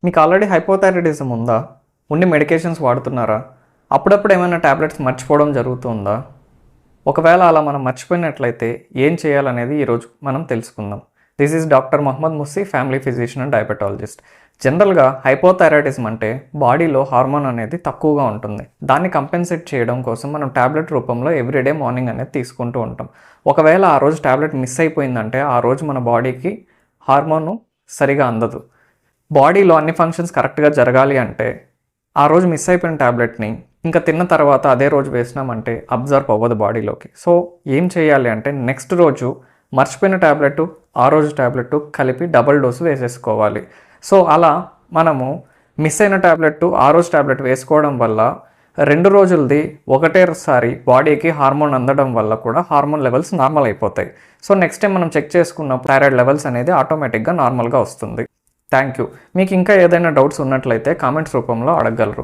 మీకు already hypothyroidism ఉందా? ఉండి మెడికేషన్స్ వాడుతున్నారా? అప్పుడప్పుడు ఏమైనా టాబ్లెట్స్ మర్చిపోవడం జరుగుతుందా? ఒకవేళ అలా మనం మర్చిపోయినట్లయితే ఏం చేయాలనేది ఈరోజు మనం తెలుసుకుందాం. This is doctor Mohammad Mussi, family physician and diabetologist. జనరల్గా హైపోథైరాయిడిజం అంటే బాడీలో హార్మోన్ అనేది తక్కువగా ఉంటుంది. దాన్ని కంపెన్సేట్ చేయడం కోసం మనం టాబ్లెట్ రూపంలో ఎవ్రీడే మార్నింగ్ అనేది తీసుకుంటూ ఉంటాం. ఒకవేళ ఆ రోజు టాబ్లెట్ మిస్ అయిపోయిందంటే ఆ రోజు మన బాడీకి హార్మోను సరిగా అందదు. బాడీలో అన్ని ఫంక్షన్స్ కరెక్ట్గా జరగాలి అంటే ఆ రోజు మిస్ అయిపోయిన ట్యాబ్లెట్ని ఇంకా తిన్న తర్వాత అదే రోజు వేసినామంటే అబ్జర్వ్ అవ్వదు బాడీలోకి. సో ఏం చేయాలి అంటే నెక్స్ట్ రోజు మర్చిపోయిన ట్యాబ్లెట్ ఆ రోజు ట్యాబ్లెట్ కలిపి డబుల్ డోసు వేసేసుకోవాలి. సో అలా మనము మిస్ అయిన ట్యాబ్లెట్ ఆ రోజు ట్యాబ్లెట్ వేసుకోవడం వల్ల 2 రోజులది ఒకటేసారి బాడీకి హార్మోన్ అందడం వల్ల కూడా హార్మోన్ లెవెల్స్ నార్మల్ అయిపోతాయి. సో నెక్స్ట్ టైం మనం చెక్ చేసుకున్నప్పుడు థైరాయిడ్ లెవెల్స్ అనేది ఆటోమేటిక్గా నార్మల్గా వస్తుంది. Thank you. మీకు ఇంకా ఏదైనా డౌట్స్ ఉన్నట్లయితే కామెంట్స్ రూపంలో అడగగలరు.